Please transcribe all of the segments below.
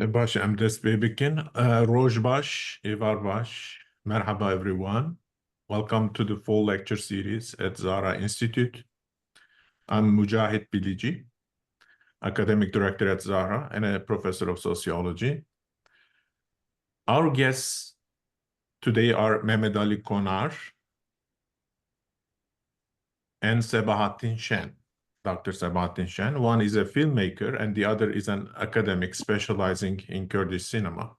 Başım dest bebekin. Rojbash, Evarbash. Merhaba everyone. Welcome to the fall lecture series at Zahra Institute. I'm Mucahit Bilici, academic director at Zahra and a professor of sociology. Our guests today are Mehmet Konar and Sebahattin Şen. Dr. Sebahattin Şen. One is a filmmaker and the other is an academic specializing in Kurdish cinema.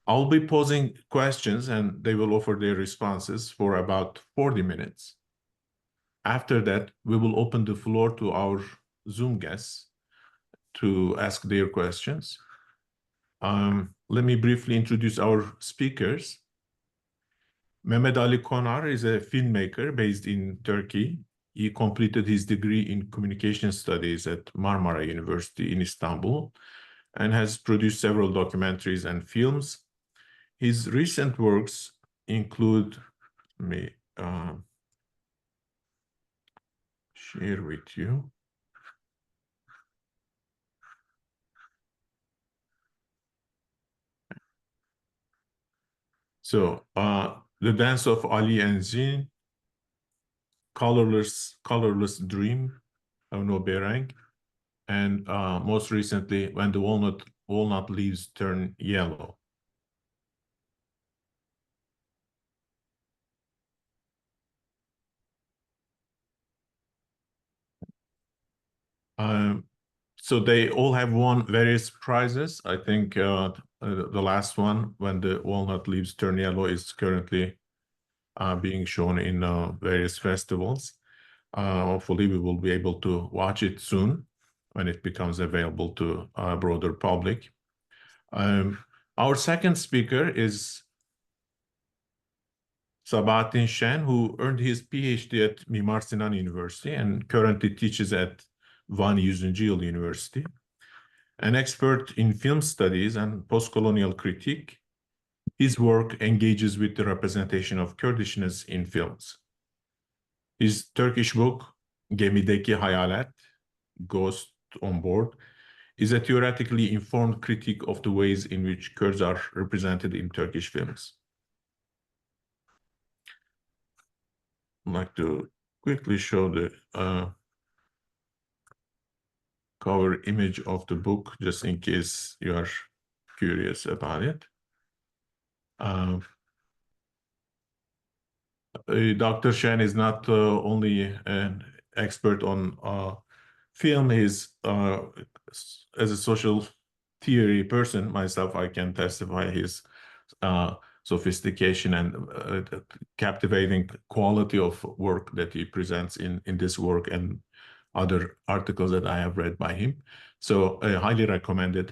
I'll be posing questions and they will offer their responses for about 40 minutes. After that, we will open the floor to our Zoom guests to ask their questions. Let me briefly introduce our speakers. Mehmet Ali Konar is a filmmaker based in Turkey. He completed his degree in communication studies at Marmara University in Istanbul and has produced several documentaries and films. His recent works include, let me share with you. So, The Dance of Ali and Zin, Colorless Dream of No Berang, and most recently, When the Walnut Leaves Turn Yellow. So they all have won various prizes. I think the last one, When the Walnut Leaves Turn Yellow, is currently being shown in various festivals. Hopefully we will be able to watch it soon when it becomes available to a broader public. Our second speaker is Sebahattin Şen, who earned his PhD at Mimar Sinan University and currently teaches at Van 100. Yıl University. An expert in film studies and post-colonial critique, his work engages with the representation of Kurdishness in films. His Turkish book, Gemideki Hayalet, Ghost on Board, is a theoretically informed critique of the ways in which Kurds are represented in Turkish films. I'd like to quickly show the cover image of the book, just in case you are curious about it. Dr. Şen is not only an expert on film, he's as a social theory person myself, I can testify his sophistication and captivating quality of work that he presents in this work and other articles that I have read by him. So I highly recommend it.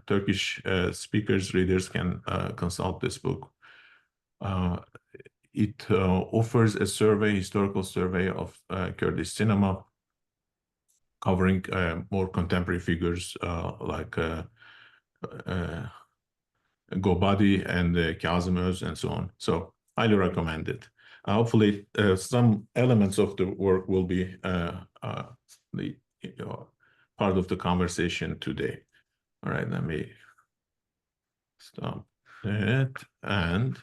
Turkish speakers, readers can consult this book. It offers a historical survey of Kurdish cinema, covering more contemporary figures like Gobadi and Kazım Öz and so on. So highly recommend it. Hopefully some elements of the work will be part of the conversation today. All right, let me stop it. And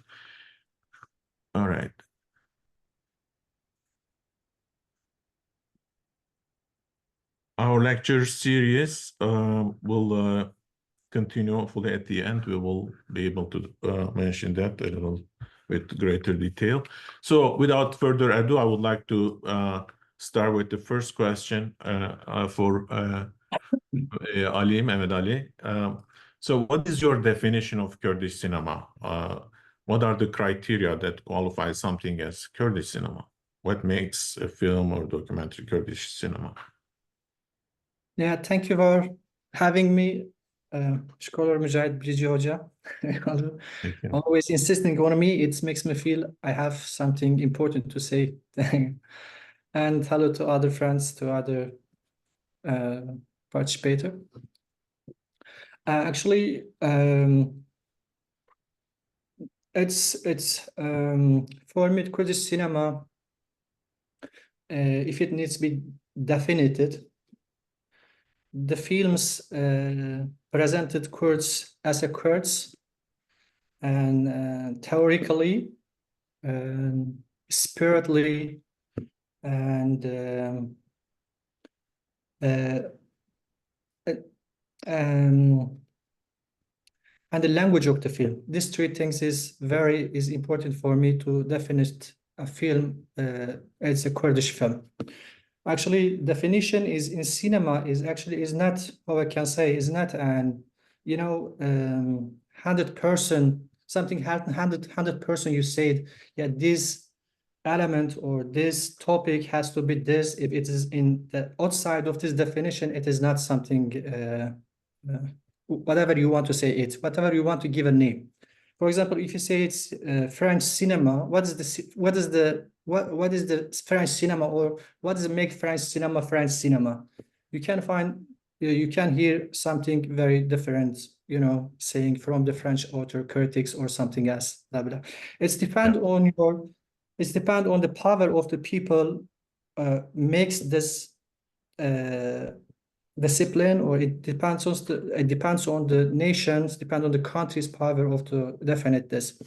all right. Our lecture series will continue. Hopefully at the end, we will be able to mention that a little with greater detail. So without further ado, I would like to start with the first question for Ali, Mehmet Ali. So what is your definition of Kurdish cinema? What are the criteria that qualify something as Kurdish cinema? What makes a film or documentary Kurdish cinema? Yeah, thank you for having me, Scholar Mucahit Bilici Hoca. Always insisting on me, it makes me feel I have something important to say. And hello to other friends, to other participators. Actually, it's for me, Kurdish cinema, if it needs to be definited, the films presented Kurds as a Kurds, and theoretically, spiritually, and the language of the film. These three things is important for me to define a film as a Kurdish film. Actually, definition is in cinema is not, how I can say, is not an 100% something 100% you said, yeah, this element or this topic has to be this. If it is in the outside of this definition, it is not something whatever you want to say it, whatever you want to give a name. For example, if you say it's French cinema, what is the French cinema, or what does make French cinema? You can find, you can hear something very different, saying from the French author critics or something else, blah blah. It's depend on the power of the people makes this discipline, or it depends on the nations, depends on the country's power of to definite this.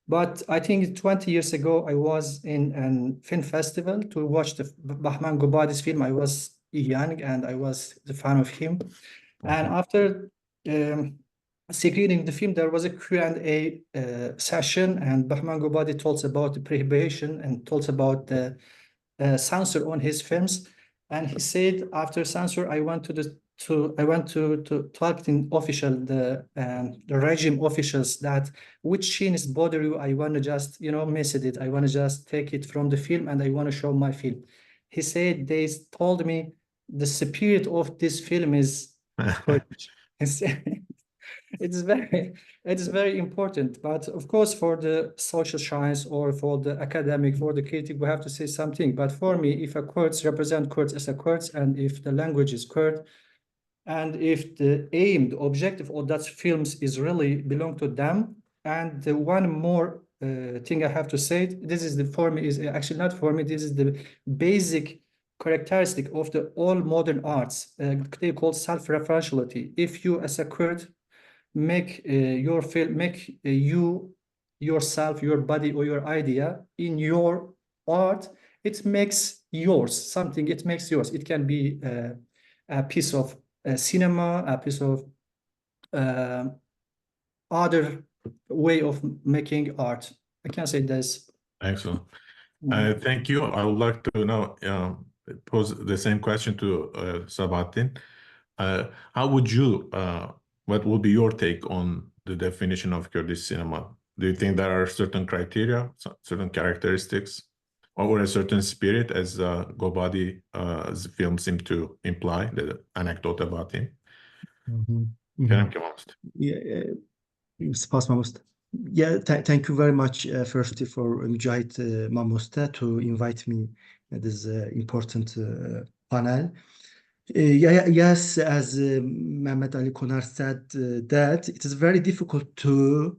But I think 20 years ago, I was in a film festival to watch the Bahman Gobadi's film. I was young and I was the fan of him. And after screening the film, there was a Q&A session, and Bahman Gobadi talks about the prohibition and talks about the censor on his films. And he said, after censor, I went to talk in official the regime officials that which scene is bother you. I want to just miss it. I want to just take it from the film and I want to show my film. He said they told me the spirit of this film is Kurdish. It is very important. But of course, for the social science or for the academic, for the critic, we have to say something. But for me, if a Kurds represent Kurds as a Kurds, and if the language is Kurd, and if the aim, the objective of that films is really belong to them, and the one more thing I have to say, this is for me is actually not for me. This is the basic characteristic of the all modern arts. They call self-referentiality. If you as a Kurd make your film, make you yourself, your body or your idea in your art, it makes yours something. It makes yours. It can be a piece of cinema, a piece of other way of making art. I can say this. Excellent. Thank you. I would like to now pose the same question to Sebahattin. How would you, what would be your take on the definition of Kurdish cinema? Do you think there are certain criteria, certain characteristics, or a certain spirit, as Gobadi's film seemed to imply, the anecdote about him? Yeah, thank you very much, firstly, for Mucahit Mamosta to invite me at this important panel. Yes, as Mehmet Ali Konar said, that it is very difficult to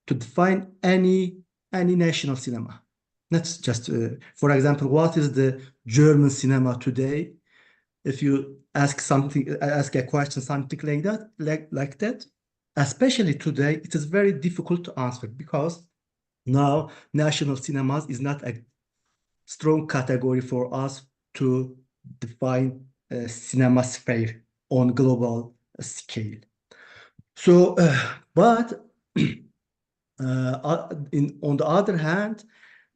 define any national cinema. Not just, for example, what is the German cinema today? If you ask a question, something like that, especially today, it is very difficult to answer, because now national cinemas is not a strong category for us to define a cinema sphere on global scale. So, but on the other hand,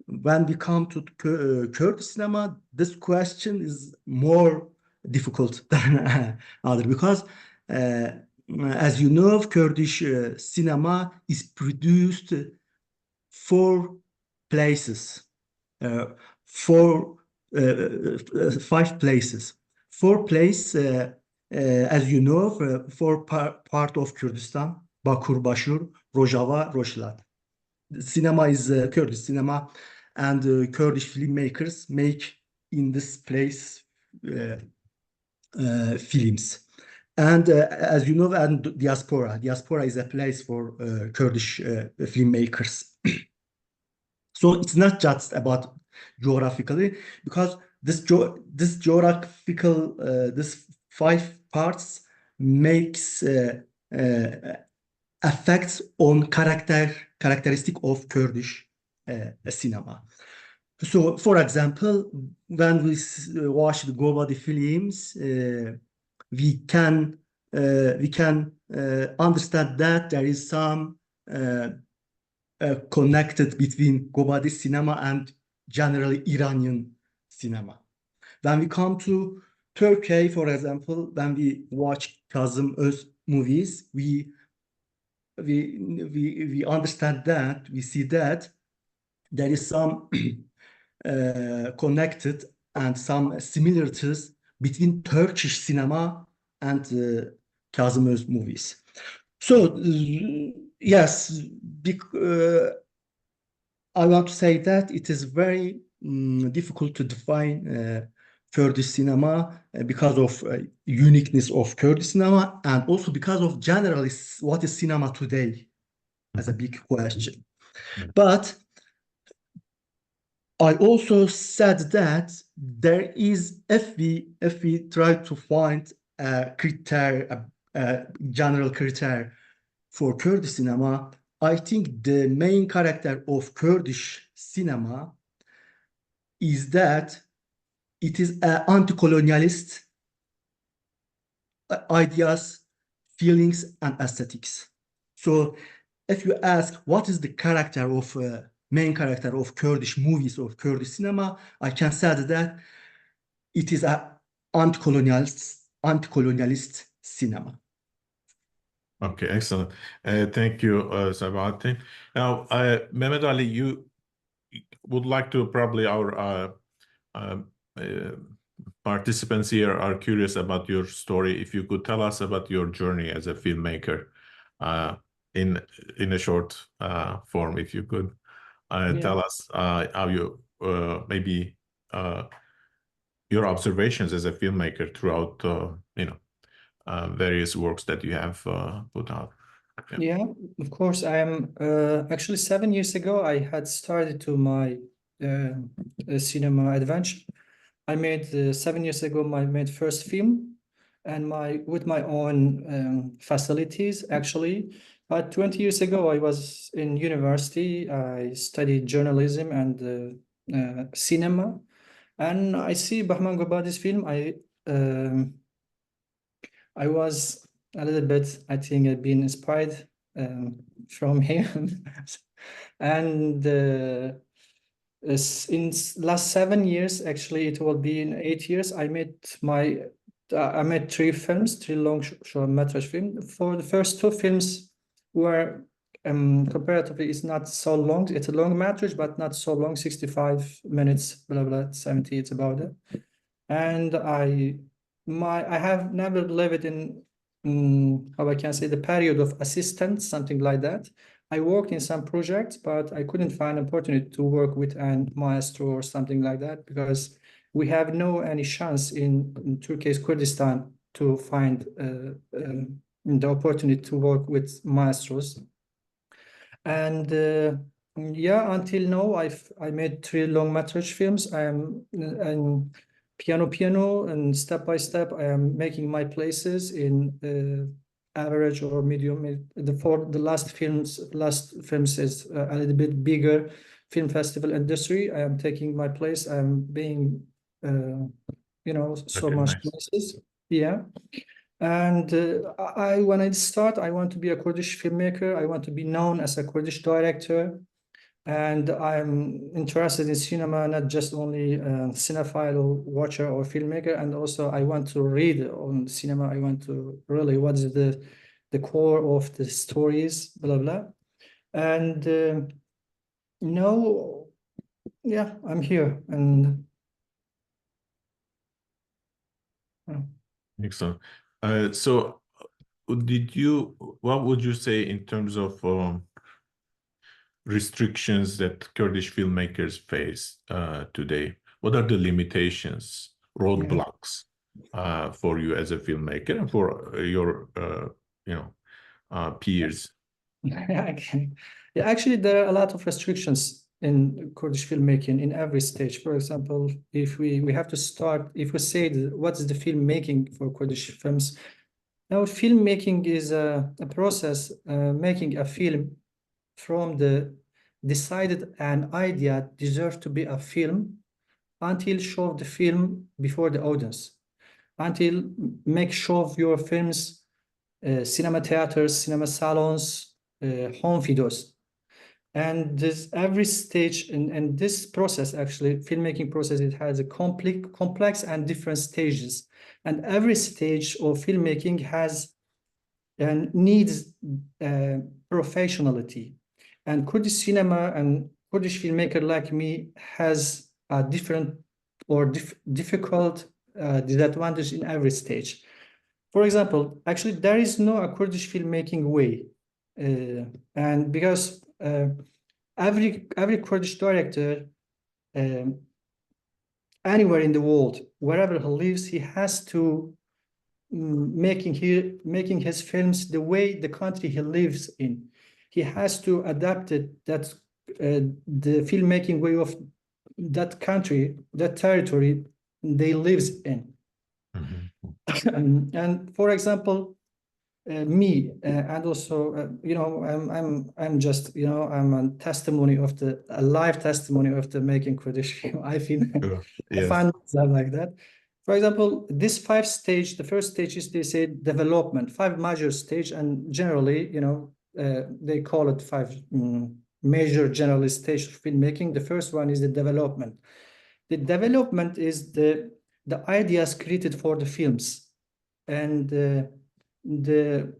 when we come to Kurdish cinema, this question is more difficult than other, because as you know, Kurdish cinema is produced 4 places, 5 places. 4 places, as you know, 4 part of Kurdistan: Bakur, Bashur, Rojava, Rojhilat. Cinema is Kurdish cinema, and Kurdish filmmakers make in this place films. And as you know, and diaspora is a place for Kurdish filmmakers. So it's not just about geographically, because this geographical, this 5 parts makes effects on characteristic of Kurdish cinema. So, for example, when we watch the Gobadi films, we can understand that there is some connected between Gobadi cinema and generally Iranian cinema. When we come to Turkey, for example, when we watch Kazım Öz movies, we understand that, we see that there is some connected and some similarities between Turkish cinema and Kazım Öz movies. So yes, I want to say that it is very difficult to define Kurdish cinema because of uniqueness of Kurdish cinema, and also because of generally what is cinema today as a big question. But I also said that there is, if we try to find a general criteria for Kurdish cinema, I think the main character of Kurdish cinema is that it is anti-colonialist ideas, feelings, and aesthetics. So if you ask what is the character of main character of Kurdish movies or Kurdish cinema, I can say that it is an anti-colonialist cinema. Okay, excellent. Thank you, Sebahattin. Now, Mehmet Ali, you would like to probably our participants here are curious about your story. If you could tell us about your journey as a filmmaker in a short form, if you could tell us how you maybe your observations as a filmmaker throughout various works that you have put out. Yeah, of course. I am actually 7 years ago, I had started to my cinema adventure. I made 7 years ago my first film, and with my own facilities actually. But 20 years ago, I was in university. I studied journalism and cinema, and I see Bahman Gobadi's film. I was a little bit, I think, I've been inspired from him, and in last 7 years, actually, it will be in 8 years. I made 3 films, 3 long short-metrage films. For the first 2 films were comparatively, it's not so long. It's a long metrage, but not so long, 65 minutes, blah blah, 70. It's about it. And I have never lived in how I can say the period of assistance, something like that. I worked in some projects, but I couldn't find an opportunity to work with a maestro or something like that, because we have any chance in Turkey's Kurdistan to find the opportunity to work with maestros. And yeah, until now, I made 3 long-metrage films. I am piano, and step by step, I am making my places in average or medium. The last films is a little bit bigger film festival industry. I am taking my place. I am being, so much places. Yeah. And when I start, I want to be a Kurdish filmmaker. I want to be known as a Kurdish director. And I'm interested in cinema, not just only cinephile or watcher or filmmaker. And also I want to read on cinema. I want to really, what is the core of the stories, blah, blah. And now, yeah, I'm here. And Excellent. So what would you say in terms of restrictions that Kurdish filmmakers face today? What are the limitations, roadblocks for you as a filmmaker and for your peers? Okay. Yeah, actually, there are a lot of restrictions in Kurdish filmmaking in every stage. For example, if we have to start, if we say what's the filmmaking for Kurdish films, Now, filmmaking is a process, making a film from the decided an idea deserves to be a film until show the film before the audience, until make show of your films, cinema theaters, cinema salons, home videos. And this every stage and this process, actually filmmaking process, it has a complex and different stages, and every stage of filmmaking has and needs professionality. And Kurdish cinema and Kurdish filmmaker like me has a different or difficult disadvantage in every stage. For example, actually there is no a Kurdish filmmaking way, and because every Kurdish director, anywhere in the world, wherever he lives, he has to making his films the way the country he lives in. He has to adapt it that the filmmaking way of that country, that territory they lives in. And for example, me and also you know, I'm just, you know, I'm a testimony of a live testimony of the making Kurdish film. I feel I find myself like that. For example, this 5 stage, the first stage is, they say, development, 5 major stage, and generally, you know, they call it 5 major general stage of filmmaking. The first one is the development. The development is the ideas created for the films, and the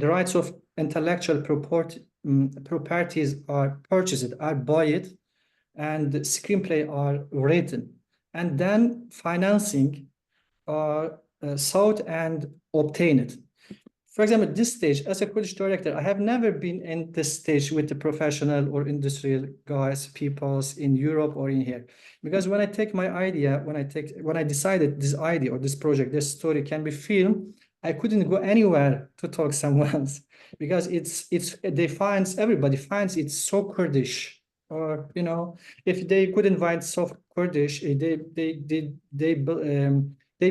rights of intellectual properties are purchased, are bought, and the screenplay are written, and then financing are sought and obtained. For example, this stage, as a Kurdish director, I have never been in this stage with the professional or industrial guys, peoples in Europe or in here. Because when I take my idea, when I decided this idea or this project, this story can be filmed, I couldn't go anywhere to talk someone else, because everybody finds it's so Kurdish. Or, you know, if they couldn't find soft Kurdish, they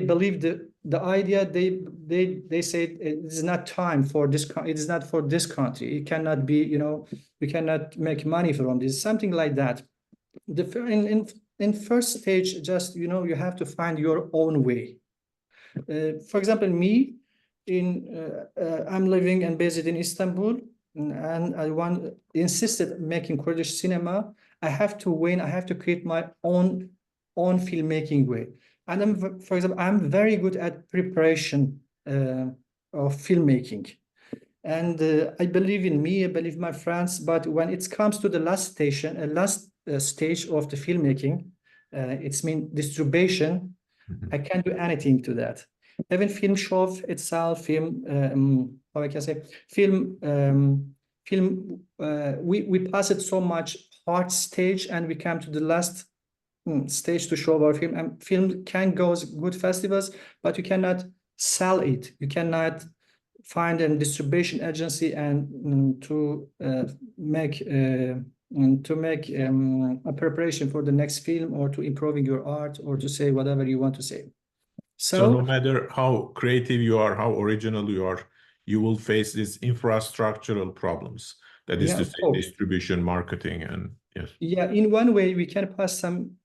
believe the idea. They say it is not time for this. It is not for this country. It cannot be. You know, we cannot make money from this. Something like that. In first stage, just, you know, you have to find your own way. For example, me, I'm living and based in Istanbul, and I insisted making Kurdish cinema. I have to create my own filmmaking way. And for example, I'm very good at preparation of filmmaking. And I believe in me, I believe my friends, but when it comes to the last stage of the filmmaking, it's mean distribution, I can't do anything to that. Even film show itself, how I can say, we pass it so much hard stage, and we come to the last stage to show our film. And film can go good festivals, but you cannot sell it. You cannot find a distribution agency and to make a preparation for the next film, or to improving your art, or to say whatever you want to say. So no matter how creative you are, how original you are, you will face these infrastructural problems. That is to say, distribution, marketing, and yes. Yeah, in one way we can pass some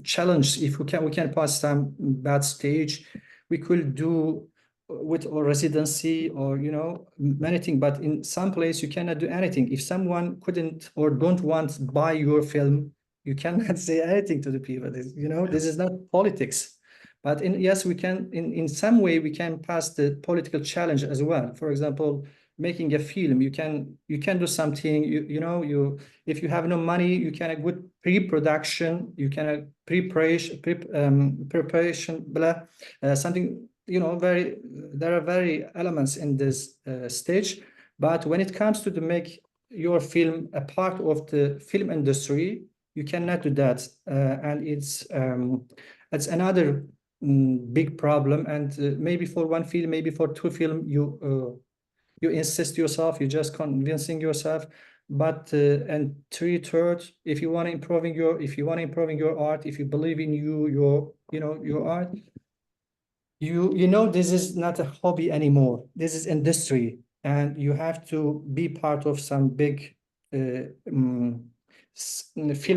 challenge. If we can pass some bad stage, we could do with our residency, or, you know, many things. But in some place you cannot do anything. If someone couldn't or don't want to buy your film, you cannot say anything to the people. You know, this is not politics. But yes, we can, in some way we can pass the political challenge as well. For example, making a film, you can do something. If you have no money, you can a good pre-production, you can a preparation, something, you know, there are very elements in this stage. But when it comes to make your film a part of the film industry, you cannot do that, and it's another big problem. And maybe for one film, maybe for 2 film, you insist yourself, you just convincing yourself. But and 3/3, if you want to improving your art, if you believe in your art, You know, this is not a hobby anymore. This is industry, and you have to be part of some big film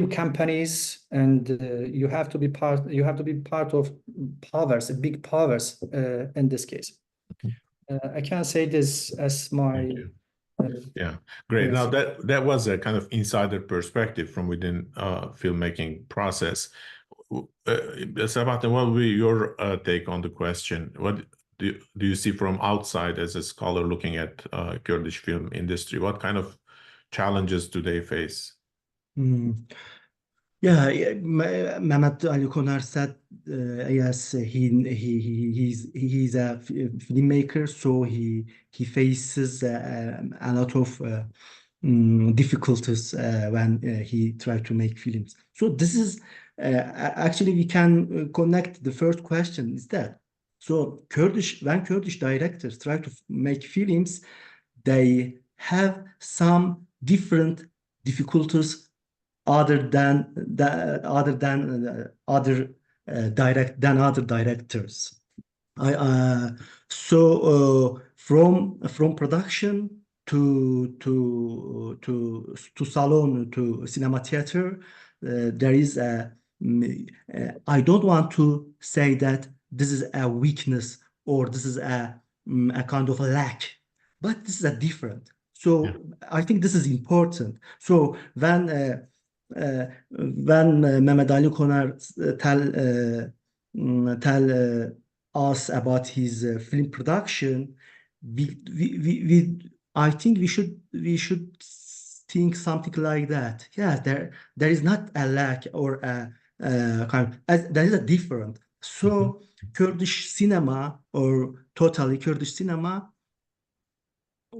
companies, and you have to be part of powers, big powers in this case. I can't say this as my yeah, great. yes. Now that was a kind of insider perspective from within filmmaking process. Sebahattin, what will be your take on the question? What do you see from outside as a scholar looking at Kurdish film industry? What kind of challenges do they face? Yeah, Mehmet Ali Konar said, yes, he's a filmmaker, so he faces a lot of difficulties when he tried to make films. So this is actually we can connect the first question is that. So when Kurdish directors try to make films, they have some different difficulties other directors. From production to salon to cinema theater, there is I don't want to say that this is a weakness or this is a kind of a lack, but this is a different. So Yeah. I think this is important. So when Mehmet Ali Konar tell us about his film production, I think we should think something like that. Yeah, there is not a lack or a there is a different. So Kurdish cinema or totally Kurdish cinema,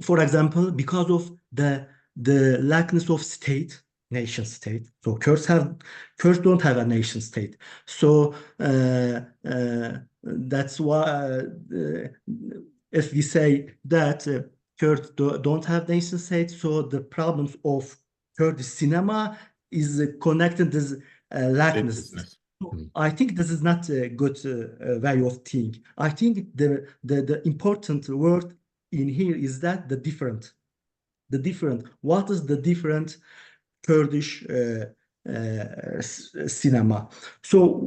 for example, because of the lackness of nation state. So Kurds don't have a nation state. So that's why if we say that Kurds don't have nation state, so the problems of Kurdish cinema is connected to this lackness. Statelessness. I think this is not a good way of thinking. I think the important word in here is that the different. What is the different Kurdish cinema? So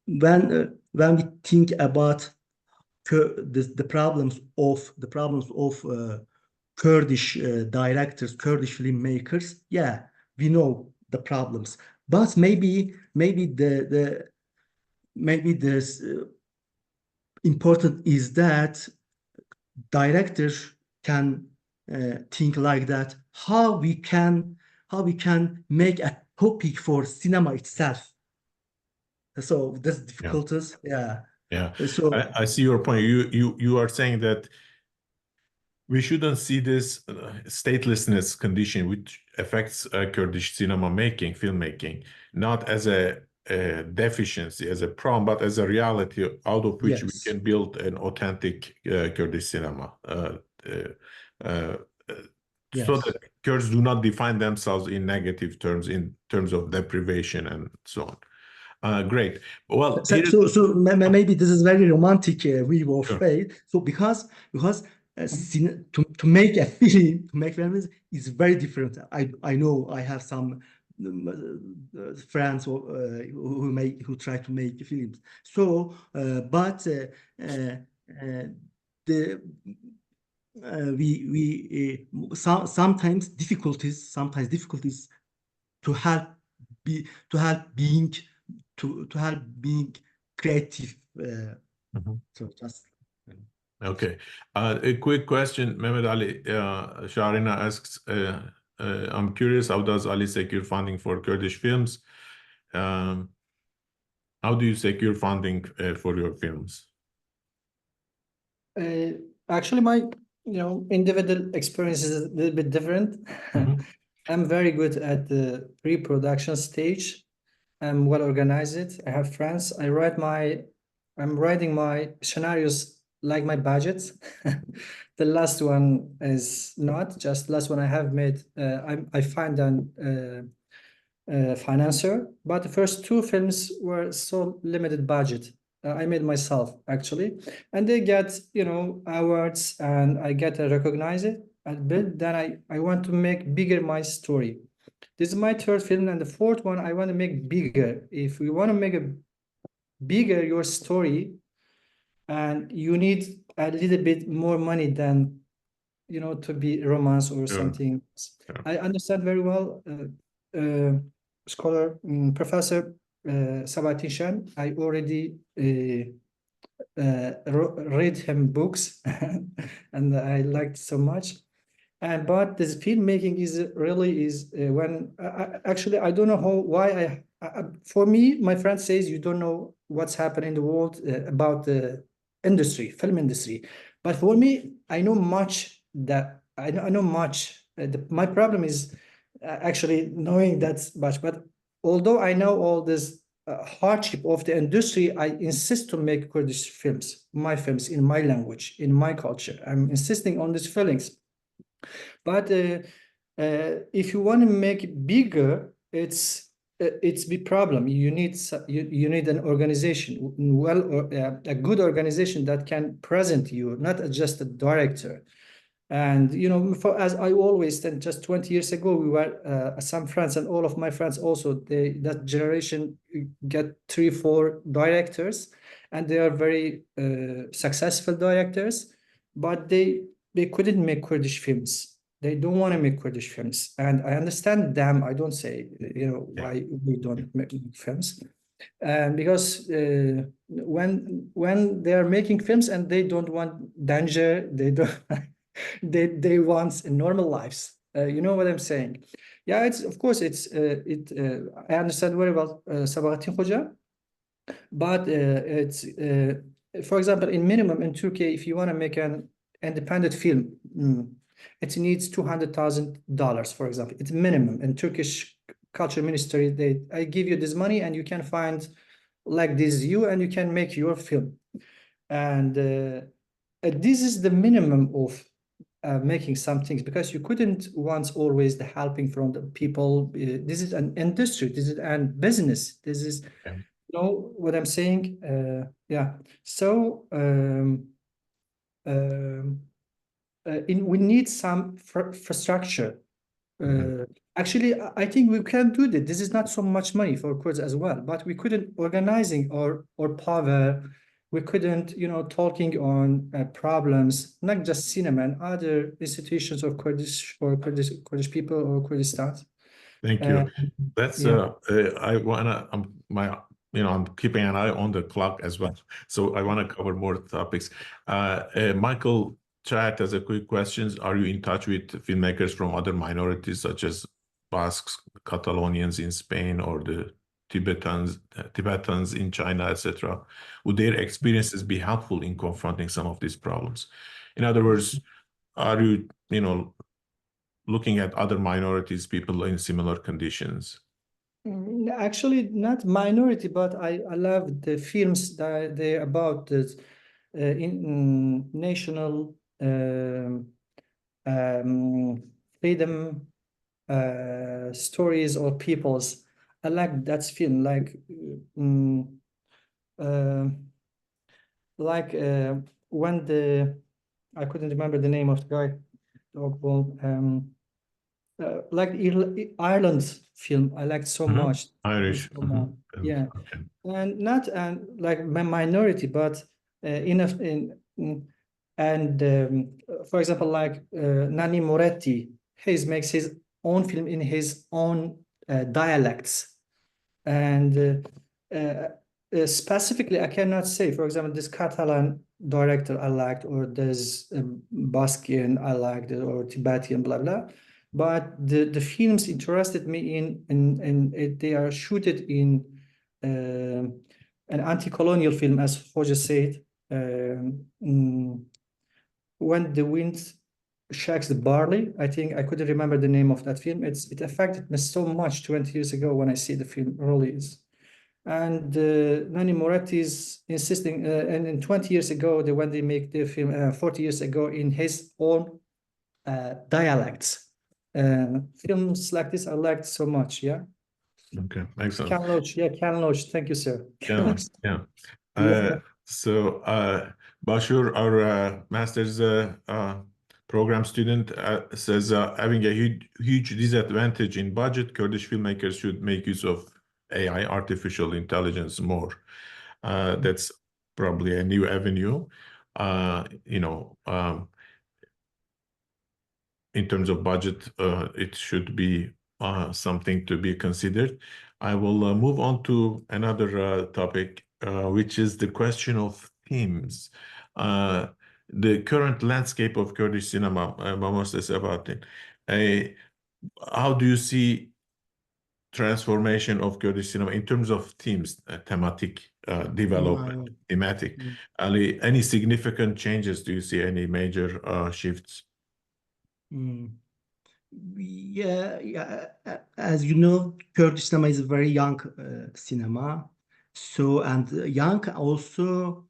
when we think about the problems of Kurdish directors, Kurdish filmmakers, yeah, we know the problems, but maybe this important is that directors can think like that. How we can make a topic for cinema itself. So there's difficulties. Yeah. So I see your point. You are saying that we shouldn't see this statelessness condition which affects Kurdish cinema making, filmmaking, not as a deficiency, as a problem, but as a reality out of which we can build an authentic Kurdish cinema. So that Kurds do not define themselves in negative terms, in terms of deprivation and so on. Great. Well, so maybe this is very romantic view of faith. So because to make a film, films is very different. I know I have some friends who try to make films. So, but sometimes difficulties to help being creative. So just. Okay. A quick question, Mehmet Ali. Sharina asks, I'm curious, how does Ali secure funding for Kurdish films? How do you secure funding for your films? Actually, my individual experience is a little bit different. I'm very good at the pre-production stage. I'm well organized. I have friends. I'm writing my scenarios like my budget. The last one is not just last one I have made. I find an financier, but the first two films were so limited budget. I made myself actually, and they get, you know, awards, and I get recognized it. And then I want to make bigger my story. This is my third film, and the fourth one I want to make bigger. If we want to make a bigger your story, and you need a little bit more money than, you know, to be romance or something. Yeah. I understand very well, scholar, Professor Sebahattin Şen. I already read him books, and I liked so much. And but this filmmaking is really is when actually I don't know why for me, my friend says you don't know what's happening in the world about the industry, film industry. But for me, I know much that I know much. My problem is actually knowing that much. But although I know all this hardship of the industry, I insist to make Kurdish films, my films in my language, in my culture. I'm insisting on these feelings. But if you want to make it bigger, it's big problem. You need an organization, well, a good organization that can present you, not just a director. And you know, as I always said, just 20 years ago, we were some friends, and all of my friends also. That generation get 3-4 directors, and they are very successful directors, but they couldn't make Kurdish films. They don't want to make Kurdish films, and I understand them. I don't say, you know, why we don't make films, and because when they are making films and they don't want danger, they don't. They want normal lives. You know what I'm saying? Yeah, it's of course it's I understand very well Sebahattin Hoca, but it's for example in minimum in Turkey, if you want to make an independent film, it needs $200,000, for example. It's minimum in Turkish culture ministry. I give you this money and you can find like this and you can make your film, and this is the minimum of making some things, because you couldn't want always the helping from the people. This is an industry, this is a business, this is, you know what I'm saying? Yeah. So we need some infrastructure. Actually, I think we can do that. This is not so much money for Kurds as well, but we couldn't organizing or power. We couldn't, you know, talking on problems, not just cinema and other institutions of Kurdish or Kurdish people or Kurdistan. Thank you. That's yeah. I wanna I'm keeping an eye on the clock as well, so I want to cover more topics. Michael Chat has a quick questions. Are you in touch with filmmakers from other minorities such as Basques, Catalonians in Spain, or the Tibetans in China, etc.? Would their experiences be helpful in confronting some of these problems? In other words, are you, looking at other minorities, people in similar conditions? Actually, not minority, but I love the films that they're about this national freedom stories or peoples. I like that film, like when I couldn't remember the name of the guy. Like Ireland film, I liked so much. Irish. So much. Yeah, Okay. and not like minority, but for example, like Nanni Moretti, he makes his own film in his own dialects, and specifically, I cannot say. For example, this Catalan director I liked, or this Basquian I liked, or Tibetan, blah blah. But the films interested me in they are shooted in an anti-colonial film, as Hoca said. When the wind shakes the barley, I think I couldn't remember the name of that film. It affected me so much 20 years ago when I see the film. Really is. And Nanni Moretti is insisting, and in 20 years ago, when they make the film, 40 years ago, in his own dialects. Films like this I liked so much. Yeah. Okay, excellent. Ken Loach. Yeah, Ken Loach. Thank you, sir. Yeah. So Bashur, our master's program student, says having a huge disadvantage in budget, Kurdish filmmakers should make use of AI, artificial intelligence, more. That's probably a new avenue. In terms of budget, it should be something to be considered. I will move on to another topic, which is the question of themes. The current landscape of Kurdish cinema, Mehmet Sebahattin. How do you see transformation of Kurdish cinema in terms of themes, thematic development, thematic? Any significant changes? Do you see any major shifts? Yeah, as you know, Kurdish cinema is a very young cinema. So, and young also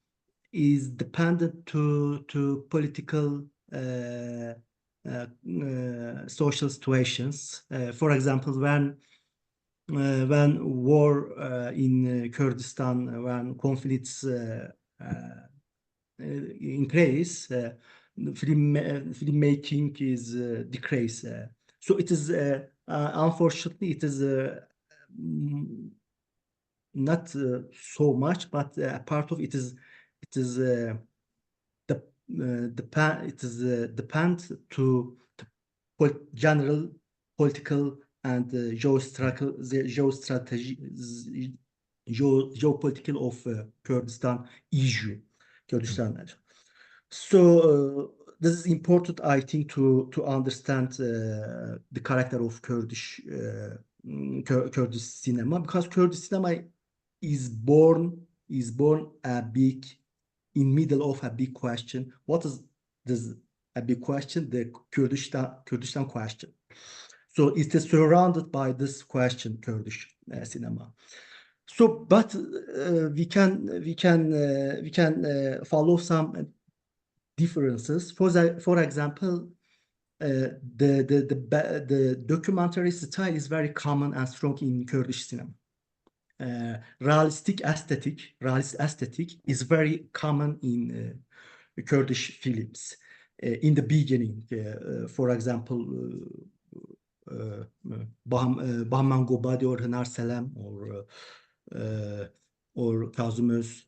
is dependent to political social situations. For example, when war in Kurdistan, when conflicts increase, filmmaking is decrease. So it is unfortunately it is not so much, but a part of it is depend to general political and geopolitical of Kurdistan issue. Kurdistan. So this is important, I think, to understand the character of Kurdish cinema, because Kurdish cinema is born in middle of a big question. What is this a big question? The Kurdistan question. So it is surrounded by this question, Kurdish cinema. So, but we can follow some differences. For example, the documentary style is very common and strong in Kurdish cinema. Realist aesthetic is very common in Kurdish films. In the beginning, for example, Bahman Gobadi or Konar Selam or Kazımöz.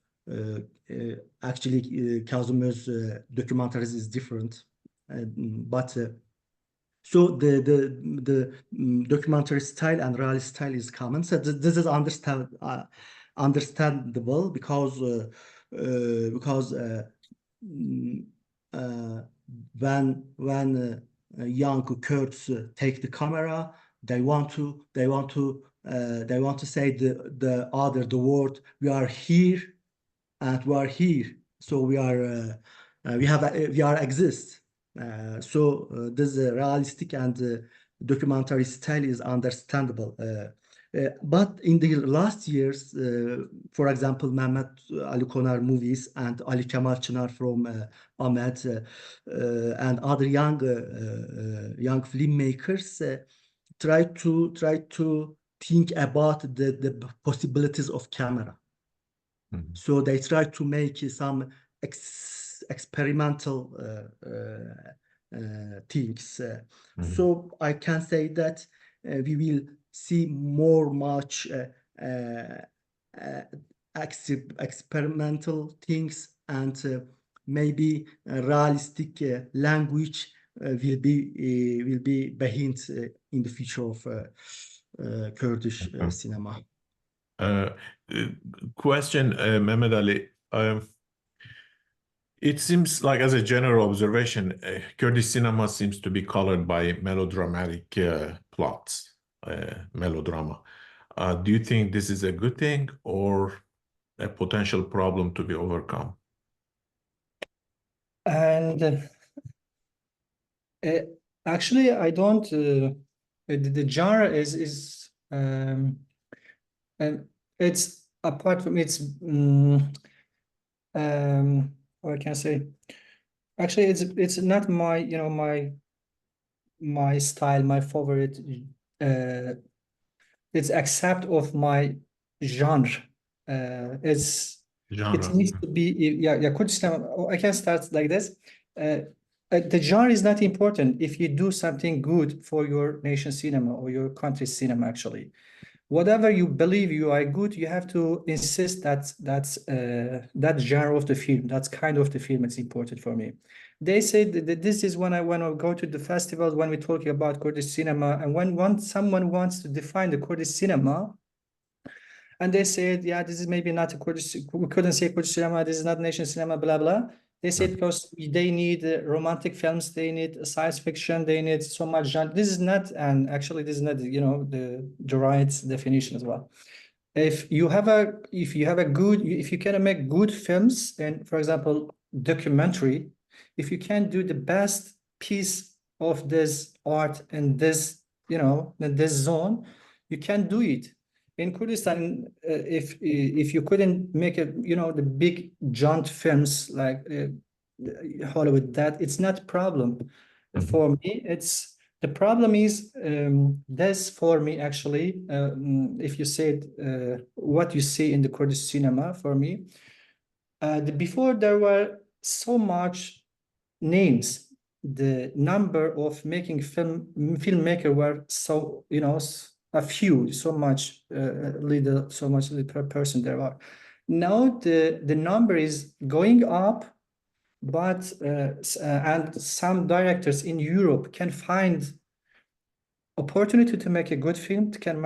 Actually, Kazımöz documentaries is different, but so the documentary style and realist style is common. So this is understandable because when young Kurds take the camera, they want to say the word, we are here and we are here, so we exist. So this realistic and documentary style is understandable. But in the last years, for example, Mehmet Ali Konar movies and Ali Kemal Çınar from Ahmet and other young filmmakers try to think about the possibilities of camera. So they try to make some experimental things. So I can say that we will see much experimental things, and maybe realistic language will be behind in the future of Kurdish cinema. Question, Mehmet Ali. It seems like, as a general observation, Kurdish cinema seems to be colored by melodramatic plots, melodrama. Do you think this is a good thing or a potential problem to be overcome? And actually, I don't. The genre is and it's apart from its. Or I can say, actually, it's not my my style, my favorite. It's accept of my genre. It's Genre. it needs to be, yeah, Kurdish cinema. I can start like this. The genre is not important if you do something good for your nation cinema or your country's cinema, actually. Whatever you believe you are good, you have to insist that that genre of the film, that's kind of the film, it's important for me. They say that this is when I want to go to the festivals, when we're talking about Kurdish cinema, and when someone wants to define the Kurdish cinema, and they said, yeah, this is maybe not a Kurdish, we couldn't say Kurdish cinema, this is not nation cinema, blah, blah. They said because they need romantic films, they need science fiction, they need so much genre. This is not, and actually this is not, you know, the right definition as well. If you have a good, if you can make good films, and for example, documentary, if you can do the best piece of this art in this, you know, in this zone, you can do it. In Kurdistan, if you couldn't make it, you know, the big giant films like Hollywood, that it's not a problem for me. It's the problem is this for me actually. If you said what you see in the Kurdish cinema for me, before there were so much names. The number of making filmmaker were so, you know, a few, so much little per person there are. Now the number is going up, but and some directors in Europe can find opportunity to make a good film, can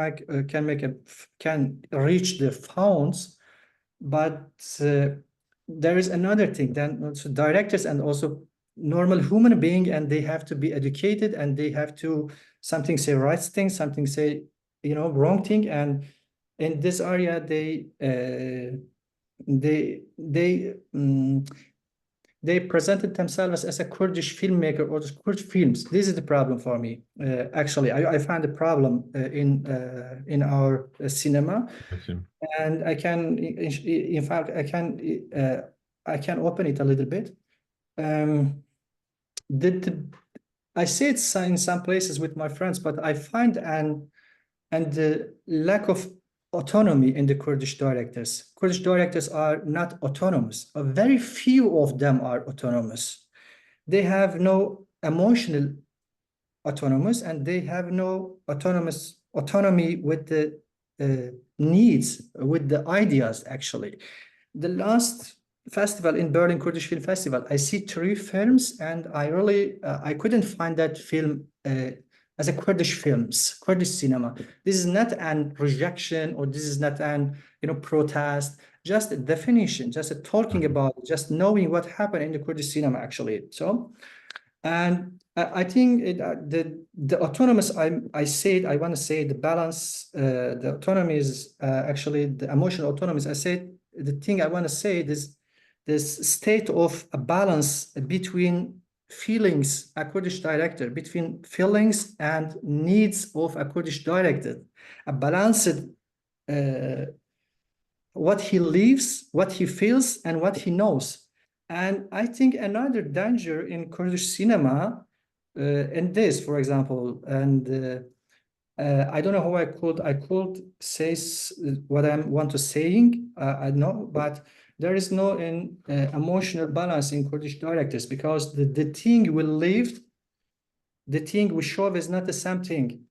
reach the funds, but there is another thing. Then also directors and also normal human being, and they have to be educated, and they have to something say right thing, something say, you know, wrong thing, and in this area they presented themselves as a Kurdish filmmaker or Kurdish films. This is the problem for me. Actually, I find a problem in our cinema, and I can, in fact, I can open it a little bit. I say it in some places with my friends, but I find the lack of autonomy in the Kurdish directors. Kurdish directors are not autonomous. Very few of them are autonomous. They have no emotional autonomous, and they have no autonomy with the needs, with the ideas, actually. The last festival in Berlin, Kurdish Film Festival, I see 3 films, and I really, I couldn't find that film as a Kurdish films, Kurdish cinema. This is not an rejection, or this is not an, you know, protest, just a definition, just a talking about, just knowing what happened in the Kurdish cinema, actually. So, and I think the autonomous, I want to say the balance, the autonomy is actually the emotional autonomy. I said the thing I want to say is this state of a balance between feelings, a Kurdish director, between feelings and needs of a Kurdish director, a balanced what he lives, what he feels, and what he knows. And I think another danger in Kurdish cinema, in this, for example, and I don't know how I could say what I want to saying. I know, but there is no emotional balance in Kurdish directors, because the thing we live, the thing we show is not the same thing,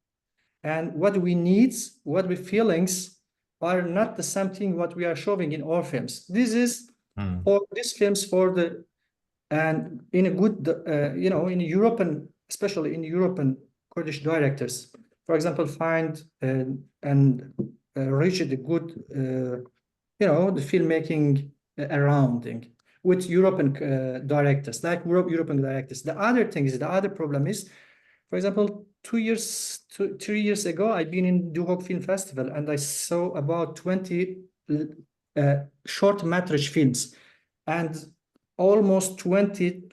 and what we need, what we feelings are not the same thing what we are showing in our films. This is for these films for the, and in a good you know, in European, especially in European Kurdish directors, for example, find and reach the good you know, the filmmaking around with European directors, like European directors. The other thing is, the other problem is, for example, 3 years ago, I've been in Duhok Film Festival, and I saw about 20 short-metrage films, and almost 20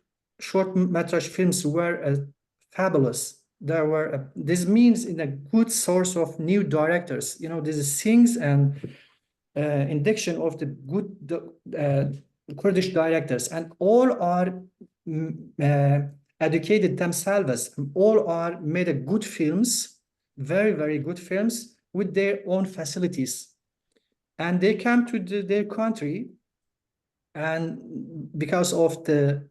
short-metrage films were fabulous. There were this means in a good source of new directors. You know, this is things and induction of the good Kurdish directors, and all are educated themselves. All are made a good films, very, very good films with their own facilities. And they come to their country, and because of the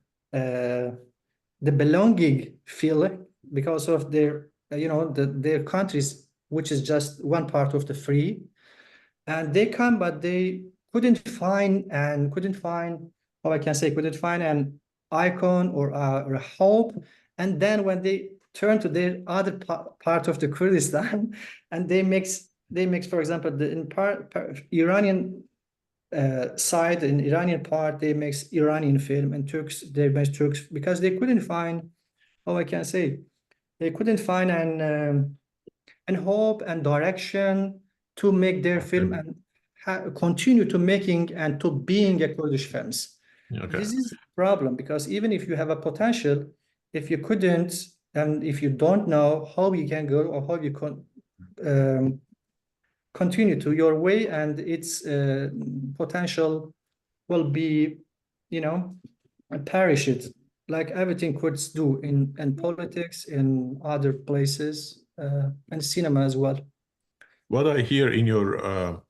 belonging feeling, because of their their countries, which is just one part of the free, and they come, but they couldn't find how I can say, couldn't find an icon or a hope. And then when they turn to their other part of the Kurdistan, and they mix, for example, in Iranian side, in Iranian part, they mix Iranian film, and Turks, they mix Turks, because they couldn't find, how I can say, they couldn't find an hope and direction to make their film and continue to making and to being a Kurdish films. Okay. This is a problem, because even if you have a potential, if you couldn't, and if you don't know how you can go, or how you can continue to your way, and its potential will be, perished, like everything Kurds do in politics, in other places, and cinema as well. What I hear in your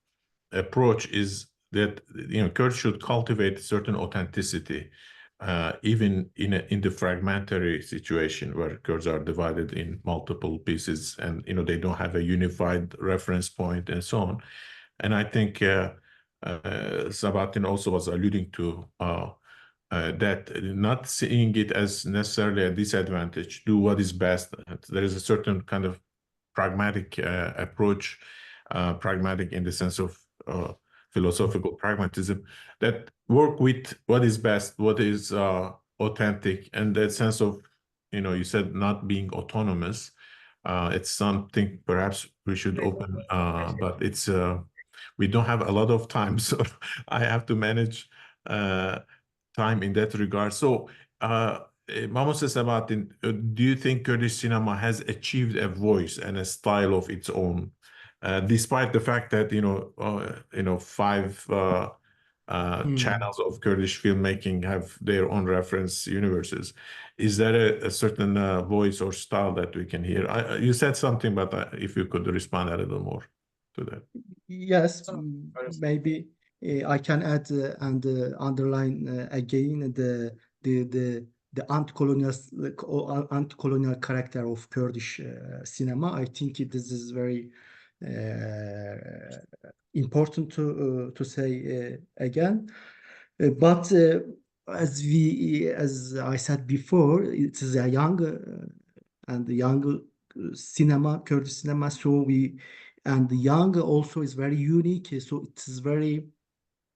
approach is that Kurds should cultivate certain authenticity, even in the fragmentary situation where Kurds are divided in multiple pieces, and they don't have a unified reference point and so on. And I think Sebahattin also was alluding to that, not seeing it as necessarily a disadvantage, do what is best. There is a certain kind of pragmatic approach, pragmatic in the sense of philosophical pragmatism, that work with what is best, what is authentic, and that sense of, you said not being autonomous. It's something perhaps we should open, but it's we don't have a lot of time, so I have to manage time in that regard. So, Mehmet Sebahattin, do you think Kurdish cinema has achieved a voice and a style of its own, despite the fact that 5 channels of Kurdish filmmaking have their own reference universes? Is there a certain voice or style that we can hear? You said something, but if you could respond a little more to that. Yes, maybe I can add and underline again the anti-colonial character of Kurdish cinema. I think this is very important to say again. But as I said before, it is a young cinema, Kurdish cinema. So and the young also is very unique. So it is very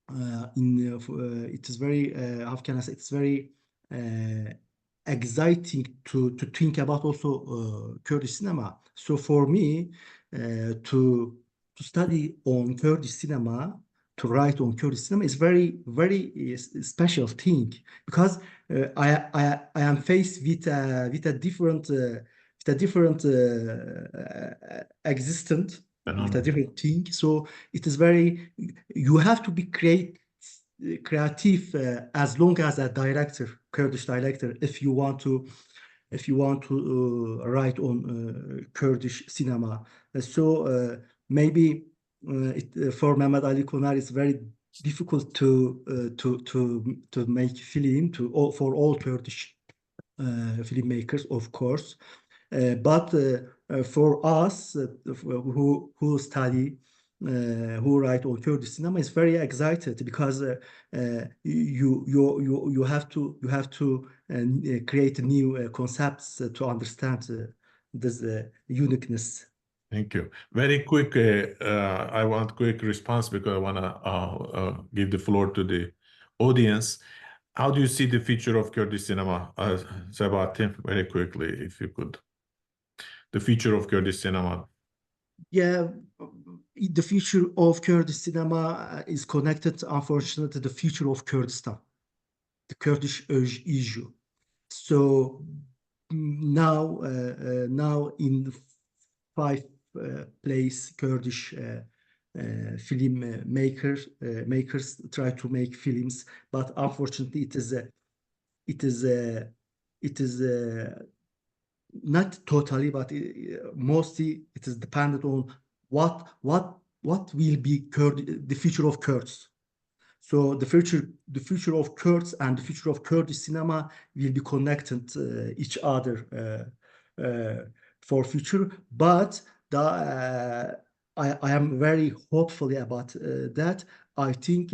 it is very how can I say, it's very exciting to think about also Kurdish cinema. So for me to study on Kurdish cinema, to write on Kurdish cinema is very special thing, because I am faced with a different existent, with a different thing. So it is very, you have to be creative as long as a director, Kurdish director, if you want to write on Kurdish cinema. So maybe for Mehmet Ali Konar, it's very difficult to make film for all Kurdish filmmakers, of course. But for us who study, who write on Kurdish cinema, is very excited, because you have to create new concepts to understand this uniqueness. Thank you. Very quick, I want quick response, because I want to give the floor to the audience. How do you see the future of Kurdish cinema, Sebahattin? Very quickly, if you could. The future of Kurdish cinema. Yeah, the future of Kurdish cinema is connected, unfortunately, to the future of Kurdistan, the Kurdish issue. So now in 5 place Kurdish makers try to make films, but unfortunately it is not totally, but mostly it is dependent on what will be the future of Kurds. So the future of Kurds and the future of Kurdish cinema will be connected each other for future. But I am very hopeful about that. I think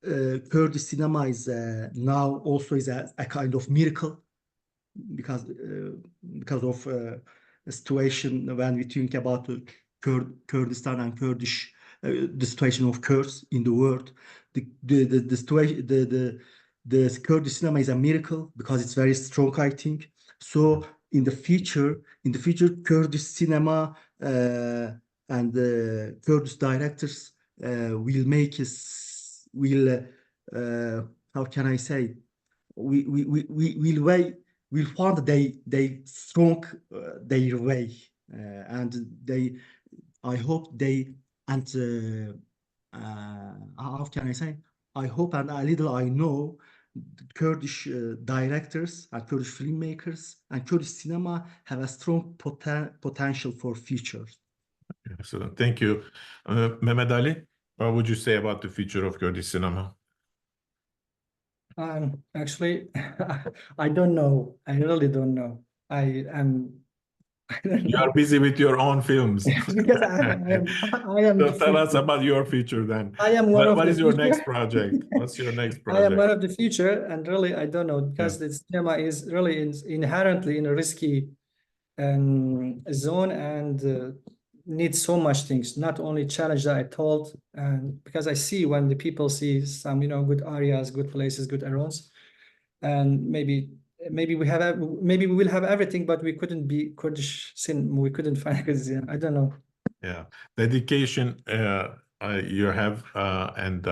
Kurdish cinema is now also is a kind of miracle because of the situation when we think about Kurdistan and Kurdish the situation of Kurds in the world. The situation the Kurdish cinema is a miracle because it's very strong, I think. So in the future, Kurdish cinema and Kurdish directors how can I say, will find they strong their way and I hope they and how can I say, I hope and a little I know Kurdish directors and Kurdish filmmakers and Kurdish cinema have a strong potential for future. Excellent, thank you. Mehmet Ali, what would you say about the future of Kurdish cinema? Actually, I don't know. I really don't know. I don't You know. are busy with your own films. Because I am So tell us about your future then. I am one of What the is your future. next project? What's your next I am project? one of the future, and really I don't know because the cinema is really inherently in a risky zone and needs so much things. Not only challenge that I told, and because I see when the people see some good areas, good places, good areas, and maybe we will have everything, but we couldn't be Kurdish cinema. We couldn't find Kurdish. I don't know. Yeah, dedication you have and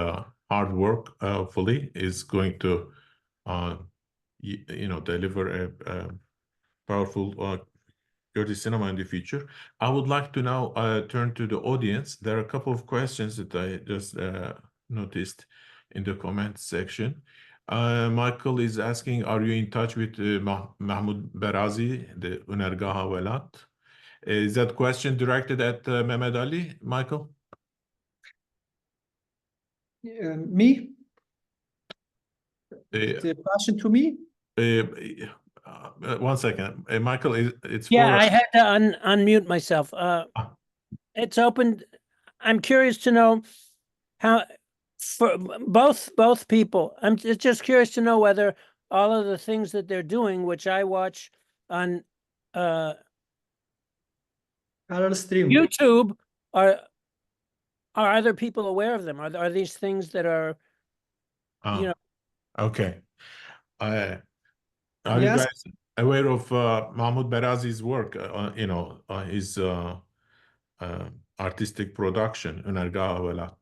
hard work fully is going to deliver a powerful Kurdish cinema in the future. I would like to now turn to the audience. There are a couple of questions that I just noticed in the comment section. Michael is asking, are you in touch with Mahmoud Berazi, the Unergaha Velat? Is that question directed at Mehmet Ali, Michael? Me? The question to me? One second, Michael. It's yeah. for... I had to unmute myself. It's opened. I'm curious to know how for both people. I'm just curious to know whether all of the things that they're doing, which I watch on stream. YouTube, are other people aware of them? Are these things that are Okay. Are you Yes. guys aware of Mahmoud Berazi's work? His artistic production, Unergaha Velat,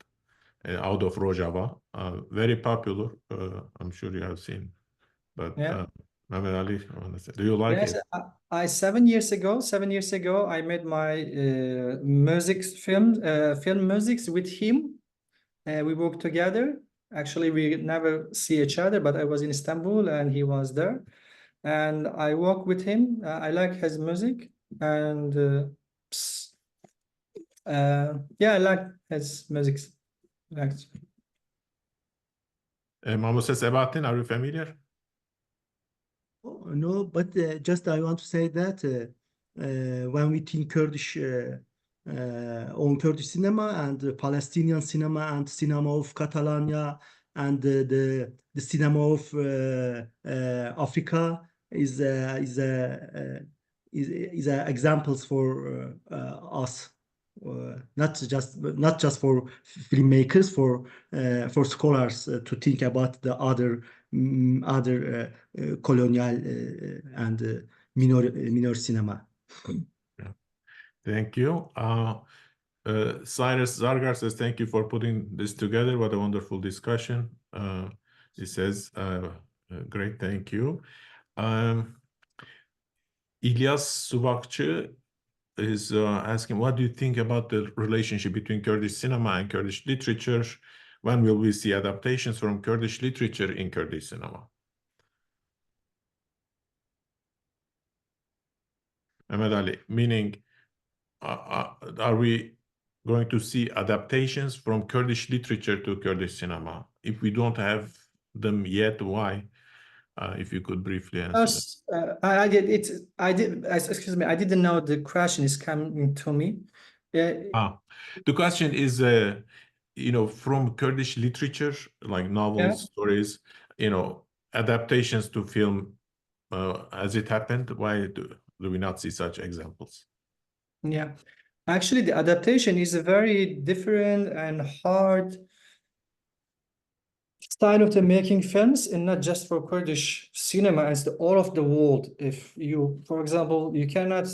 out of Rojava, very popular. I'm sure you have seen. But Mehmet Ali, do you like Yes, it? 7 years ago, I made my film musics with him. We worked together. Actually, we never see each other, but I was in Istanbul and he was there. And I work with him. I like his music. And I like his music. Mehmet Sebahattin, are you familiar? No, but just I want to say that when we think Kurdish on Kurdish cinema and Palestinian cinema and cinema of Catalonia and the cinema of Africa is examples for us. Not just for filmmakers, for scholars to think about the other colonial and minor cinema. Thank you. Cyrus Zargar says, thank you for putting this together. What a wonderful discussion. He says, great, thank you. İlyas Subakçı is asking, what do you think about the relationship between Kurdish cinema and Kurdish literature? When will we see adaptations from Kurdish literature in Kurdish cinema? Mehmet Ali, meaning, are we going to see adaptations from Kurdish literature to Kurdish cinema? If we don't have them yet, why? If you could briefly answer that. I did. Excuse me. I didn't know the question is coming to me. The question is, you know, from Kurdish literature, like novels, stories, you know, adaptations to film, has it happened? Why do we not see such examples? Yeah, actually, the adaptation is a very different and hard style of the making films, and not just for Kurdish cinema, as all of the world. If you, for example, you cannot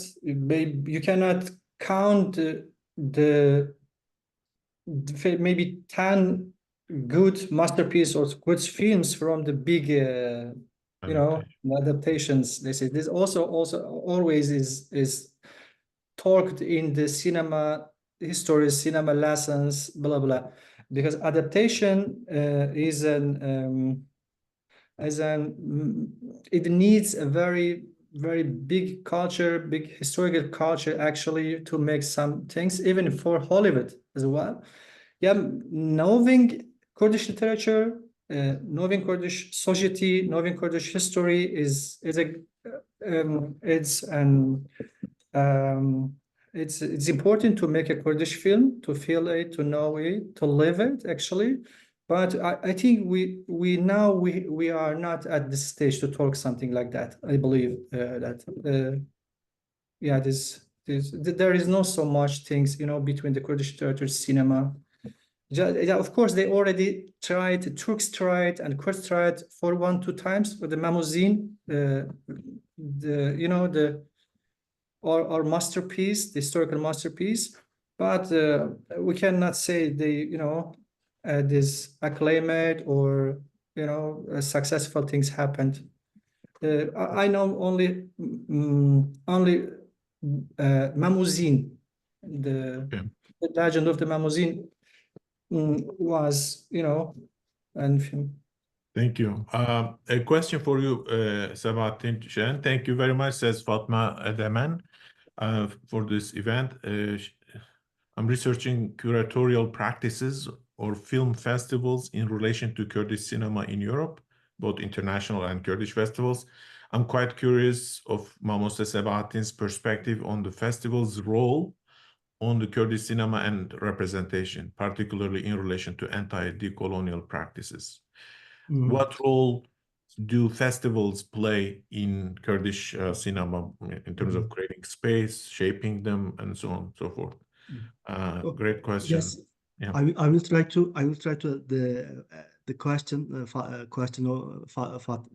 count the maybe 10 good masterpieces or good films from the big you know, adaptations. They say this also always is talked in the cinema history, cinema lessons, blah blah, because adaptation is it needs a very big culture, big historical culture actually to make some things, even for Hollywood as well. Yeah, knowing Kurdish literature, knowing Kurdish society, knowing Kurdish history is it's important to make a Kurdish film, to feel it, to know it, to live it actually. But I think we are not at this stage to talk something like that. I believe that yeah, there is not so much things, you know, between the Kurdish literature, cinema. Yeah, of course, they already tried. The Turks tried and Kurds tried for 1-2 times for the Mamuzin, you know, our masterpiece, the historical masterpiece. But we cannot say they, you know, this acclaimed or, you know, successful things happened. I know only Mamuzin, the legend of the Mamuzin was, you know, and thank you. A question for you, Sebahattin Şen. Thank you very much, says Fatma Edemen, for this event. I'm researching curatorial practices or film festivals in relation to Kurdish cinema in Europe, both international and Kurdish festivals. I'm quite curious of Mehmet Sebahattin's perspective on the festival's role on the Kurdish cinema and representation, particularly in relation to anti-decolonial practices. What role do festivals play in Kurdish cinema in terms of creating space, shaping them, and so on and so forth? Great question. Yes, yeah. I will try to the question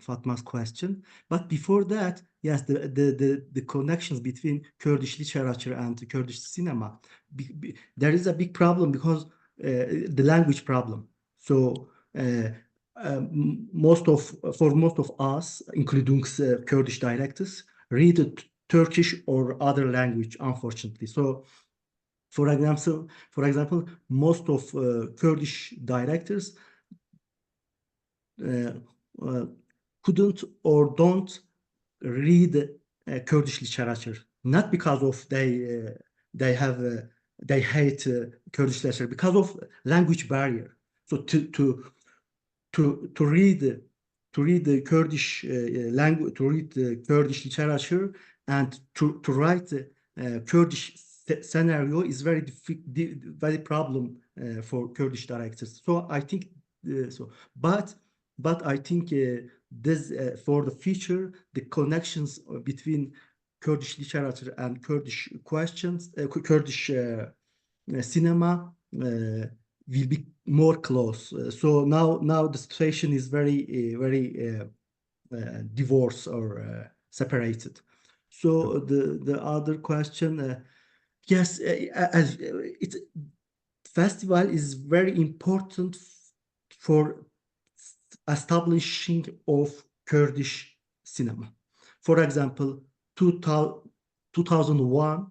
Fatma's question. But before that, yes, the connections between Kurdish literature and Kurdish cinema. There is a big problem because the language problem. So most of us, including Kurdish directors, read Turkish or other language, unfortunately. So for example, most of Kurdish directors couldn't or don't read Kurdish literature, not because of they hate Kurdish literature, because of language barrier. So to read the Kurdish language, to read the Kurdish literature, and to write Kurdish scenario is very problem for Kurdish directors. So I think but I think this for the future, the connections between Kurdish literature and Kurdish questions, Kurdish cinema will be more close. So now the situation is very divorced or separated. So the other question, yes, as it's festival is very important for establishing of Kurdish cinema. For example, 2001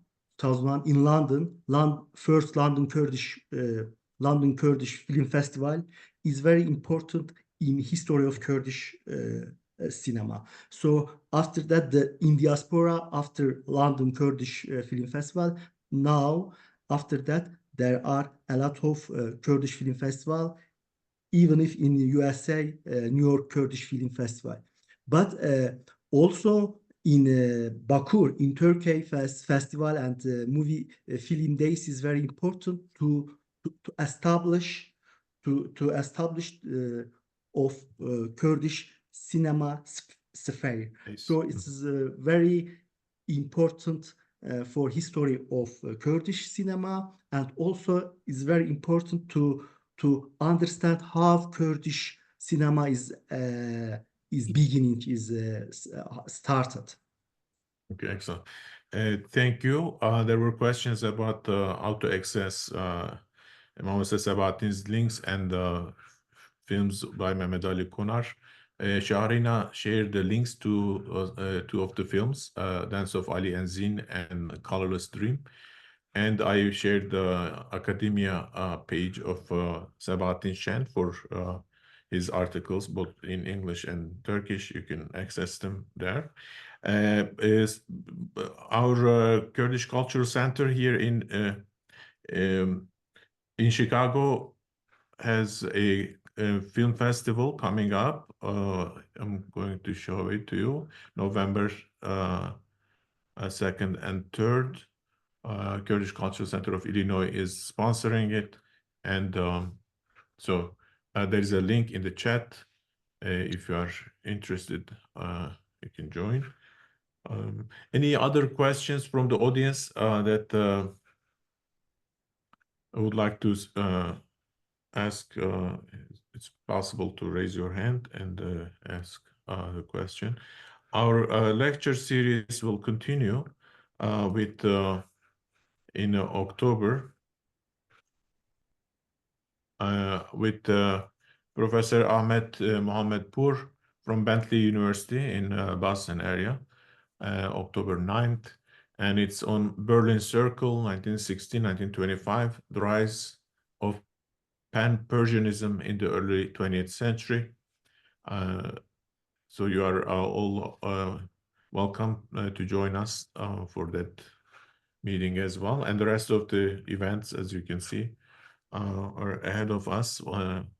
in London, first London Kurdish Film Festival is very important in history of Kurdish cinema. So after that, in diaspora, after London Kurdish Film Festival, now after that, there are a lot of Kurdish film festival, even if in the USA, New York Kurdish Film Festival. But also in Bakur, in Turkey festival and movie film days is very important to establish of Kurdish cinema sphere. So it's very important for history of Kurdish cinema, and also is very important to understand how Kurdish cinema is beginning, is started. Okay, excellent. Thank you. There were questions about how to access Mehmet Sebahattin's links and films by Mehmet Ali Konar. Shahrina shared the links to two of the films, Dance of Ali and Zin and Colorless Dream. And I shared the academia page of Sebahattin Şen for his articles, both in English and Turkish. You can access them there. Our Kurdish Cultural Center here in Chicago has a film festival coming up. I'm going to show it to you. November 2nd and 3rd. Kurdish Cultural Center of Illinois is sponsoring it. And so there is a link in the chat. If you are interested, you can join. Any other questions from the audience that I would like to ask? It's possible to raise your hand and ask the question. Our lecture series will continue with in October with Professor Ahmet Mohammedpour from Bentley University in Boston area, October 9th. And it's on Berlin Circle, 1916-1925, the rise of Pan-Persianism in the early 20th century. So you are all welcome to join us for that meeting as well. And the rest of the events, as you can see, are ahead of us.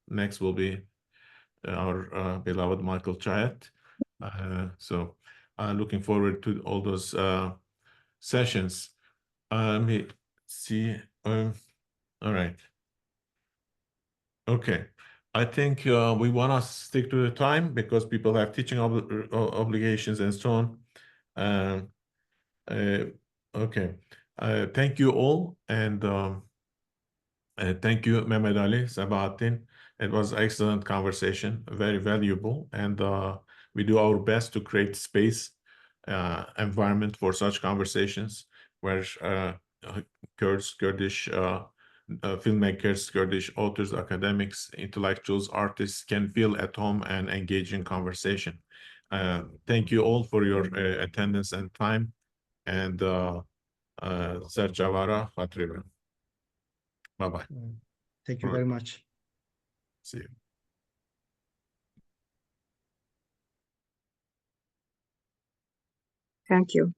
Next will be our beloved Michael Chayat. So looking forward to all those sessions. Let me see. All right. Okay. I think we want to stick to the time because people have teaching obligations and so on. Okay. Thank you all, and thank you, Mehmet Ali, Sebahattin. It was excellent conversation, very valuable, and we do our best to create space, environment for such conversations where Kurdish filmmakers, Kurdish authors, academics, intellectuals, artists can feel at home and engage in conversation. Thank you all for your attendance and time, and Sercavara Fatriba. Bye-bye. Thank you very much. See you. Thank you.